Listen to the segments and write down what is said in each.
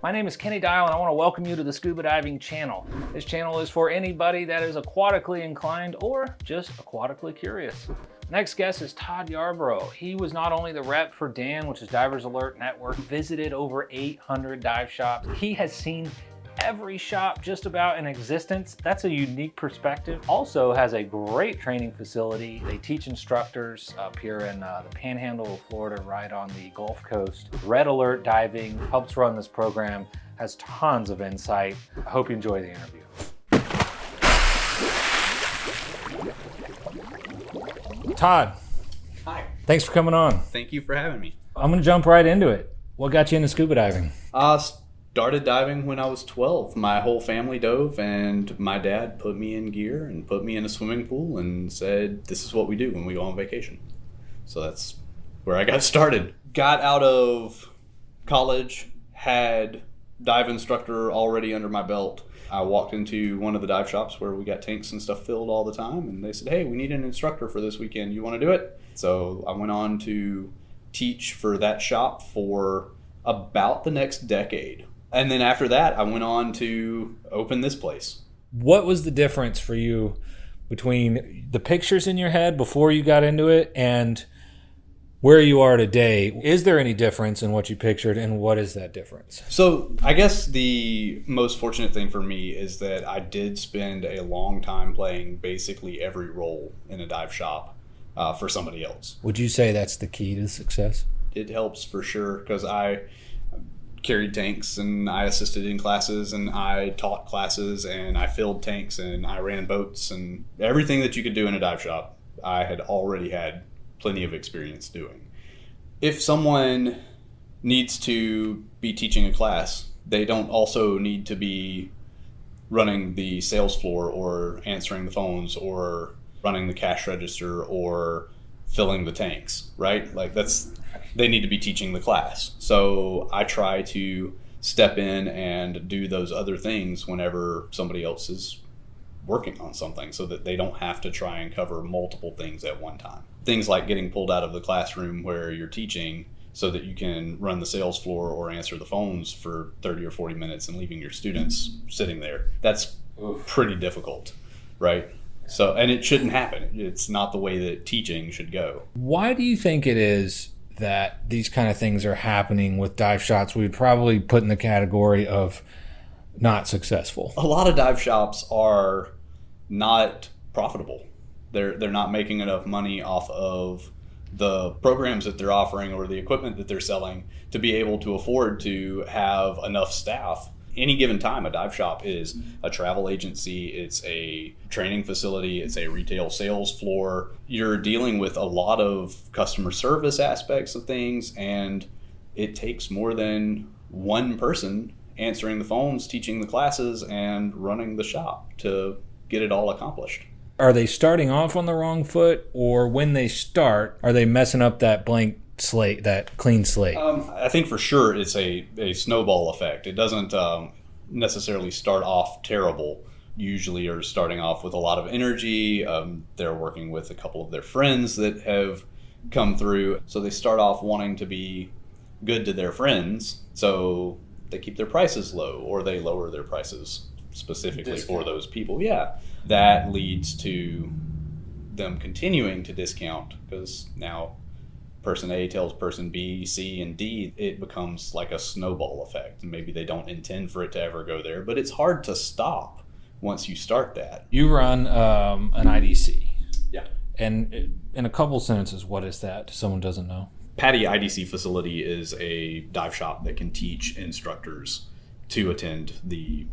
My name is Kenny Dyal, and I want to welcome you to the Scuba Diving channel. This channel is for anybody that is aquatically inclined or just aquatically curious. Next guest is Todd Yarbrough. He was not only the rep for DAN, which is Divers Alert Network, visited over 800 dive shops. He has seen every shop just about in existence. That's a unique perspective. Also has a great training facility. They teach instructors up here in the Panhandle of Florida, right on the Gulf Coast. Red Alert Diving helps run this program, has tons of insight. I hope you enjoy the interview. Todd. Hi. Thanks for coming on. Thank you for having me. I'm gonna jump right into it. What got you into scuba diving? Started diving when I was 12. My whole family dove, and my dad put me in gear and put me in a swimming pool and said, this is what we do when we go on vacation. So that's where I got started. Got out of college, had dive instructor already under my belt. I walked into one of the dive shops where we got tanks and stuff filled all the time, and they said, hey, we need an instructor for this weekend. You want to do it? So I went on to teach for that shop for about the next decade. And then after that, I went on to open this place. What was the difference for you between the pictures in your head before you got into it and where you are today? Is there any difference in what you pictured, and what is that difference? So I guess the most fortunate thing for me is that I did spend a long time playing basically every role in a dive shop for somebody else. Would you say that's the key to success? It helps for sure, because I carried tanks and I assisted in classes and I taught classes and I filled tanks and I ran boats, and everything that you could do in a dive shop I had already had plenty of experience doing. If someone needs to be teaching a class, they don't also need to be running the sales floor or answering the phones or running the cash register or filling the tanks, right? They need to be teaching the class. So I try to step in and do those other things whenever somebody else is working on something, so that they don't have to try and cover multiple things at one time. Things like getting pulled out of the classroom where you're teaching so that you can run the sales floor or answer the phones for 30 or 40 minutes and leaving your students sitting there. That's pretty difficult, right? So, and it shouldn't happen. It's not the way that teaching should go. Why do you think it is that these kind of things are happening with dive shops we would probably put in the category of not successful? A lot of dive shops are not profitable. They're not making enough money off of the programs that they're offering or the equipment that they're selling to be able to afford to have enough staff. Any given time, a dive shop is a travel agency, it's a training facility, it's a retail sales floor. You're dealing with a lot of customer service aspects of things, and it takes more than one person answering the phones, teaching the classes, and running the shop to get it all accomplished. Are they starting off on the wrong foot, or when they start, are they messing up that blank slate, that clean slate? I think for sure it's a snowball effect. It doesn't necessarily start off terrible. Usually are starting off with a lot of energy. They're working with a couple of their friends that have come through. So they start off wanting to be good to their friends. So they keep their prices low, or they lower their prices specifically for those people. Yeah. That leads to them continuing to discount, because now person A tells person B, C, and D. It becomes like a snowball effect. And maybe they don't intend for it to ever go there, but it's hard to stop once you start that. You run an IDC. Yeah. And in a couple sentences, what is that? Someone doesn't know. PADI IDC facility is a dive shop that can teach instructors to attend the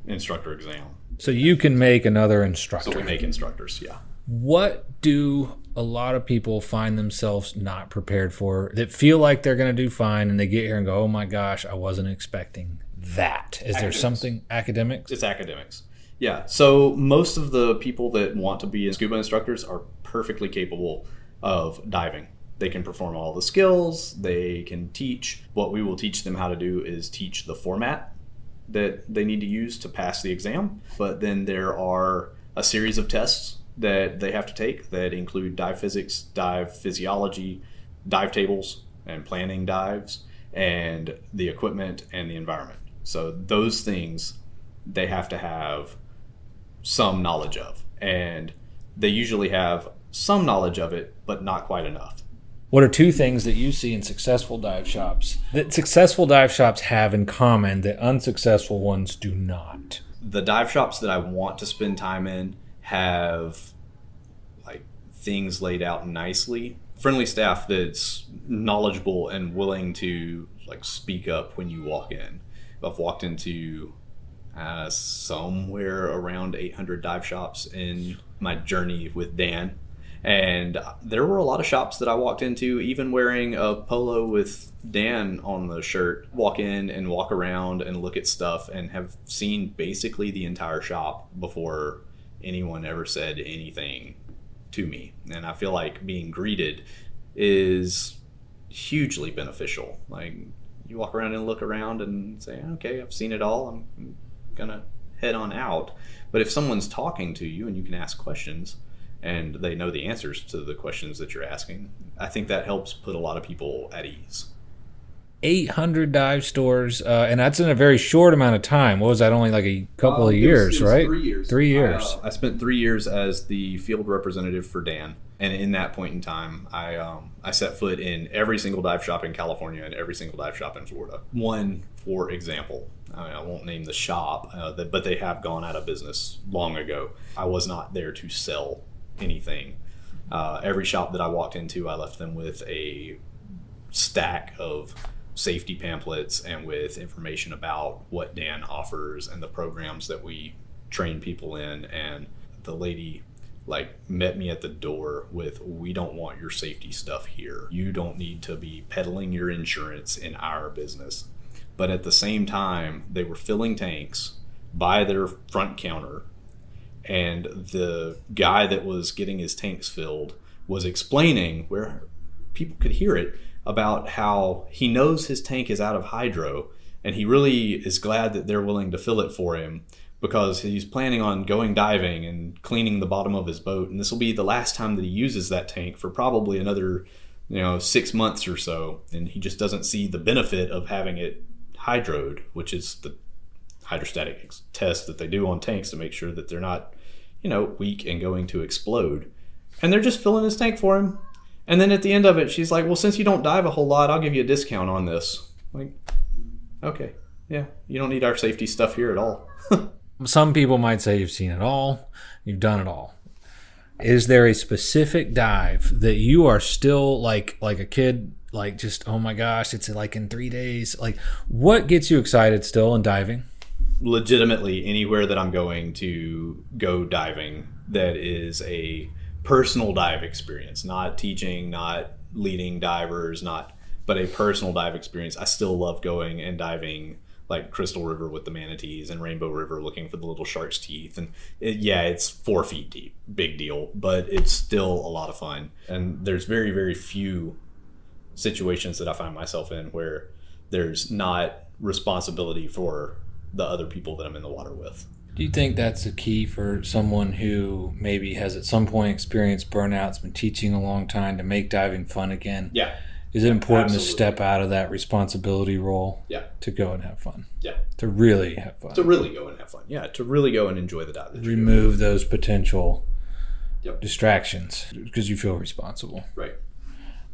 instructor exam. So you can make another instructor. So we make instructors, yeah. What do a lot of people find themselves not prepared for, that feel like they're going to do fine, and they get here and go, oh my gosh, I wasn't expecting that? Is there something? Academics? It's academics. Yeah. So most of the people that want to be scuba instructors are perfectly capable of diving. They can perform all the skills. They can teach. What we will teach them how to do is teach the format that they need to use to pass the exam. But then there are a series of tests that they have to take that include dive physics, dive physiology, dive tables, and planning dives. and the equipment and the environment. So those things they have to have some knowledge of, and they usually have some knowledge of it, but not quite enough. What are two things that you see in successful dive shops that successful dive shops have in common that unsuccessful ones do not? The dive shops that I want to spend time in have like things laid out nicely, friendly staff that's knowledgeable and willing to like speak up when you walk in. I've walked into somewhere around 800 dive shops in my journey with Dan. And there were a lot of shops that I walked into, even wearing a polo with Dan on the shirt, walk in and walk around and look at stuff, and have seen basically the entire shop before anyone ever said anything to me. And I feel like being greeted is hugely beneficial. Like, you walk around and look around and say, okay, I've seen it all, I'm gonna head on out. But if someone's talking to you and you can ask questions, and they know the answers to the questions that you're asking, I think that helps put a lot of people at ease. 800 dive stores, and that's in a very short amount of time. What was that, only like a couple of years, right? 3 years. 3 years. I spent 3 years as the field representative for Dan. And in that point in time, I set foot in every single dive shop in California and every single dive shop in Florida. One, for example, I won't name the shop, but they have gone out of business long ago. I was not there to sell anything. Every shop that I walked into, I left them with a stack of safety pamphlets and with information about what Dan offers and the programs that we train people in. And the lady met me at the door with, we don't want your safety stuff here. You don't need to be peddling your insurance in our business. But at the same time, they were filling tanks by their front counter, and the guy that was getting his tanks filled was explaining, where people could hear it, about how he knows his tank is out of hydro, and he really is glad that they're willing to fill it for him, because he's planning on going diving and cleaning the bottom of his boat, and this will be the last time that he uses that tank for probably another 6 months or so, and he just doesn't see the benefit of having it hydroed, which is the hydrostatic test that they do on tanks to make sure that they're not weak and going to explode. And they're just filling his tank for him. And then at the end of it, she's like, well, since you don't dive a whole lot, I'll give you a discount on this. Like, okay, yeah, you don't need our safety stuff here at all. Some people might say you've seen it all, you've done it all. Is there a specific dive that you are still like a kid, like just, oh my gosh, it's like in 3 days? Like, what gets you excited still in diving? Legitimately, anywhere that I'm going to go diving that is a personal dive experience, not teaching, not leading divers, but a personal dive experience. I still love going and diving like Crystal River with the manatees and Rainbow River looking for the little shark's teeth. And it's 4 feet deep, big deal, but it's still a lot of fun. And there's very, very few situations that I find myself in where there's not responsibility for the other people that I'm in the water with. Do you think that's a key for someone who maybe has at some point experienced burnouts, been teaching a long time, to make diving fun again? Yeah. Is it important Absolutely. to step out of that responsibility role? Yeah. To go and have fun? Yeah. To really have fun? To really go and have fun. Yeah. To really go and enjoy the dive. Remove those potential Yep. distractions because you feel responsible. Right.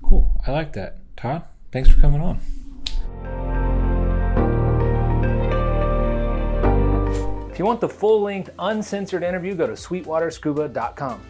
Cool. I like that. Todd, thanks for coming on. If you want the full-length, uncensored interview, go to sweetwaterscuba.com.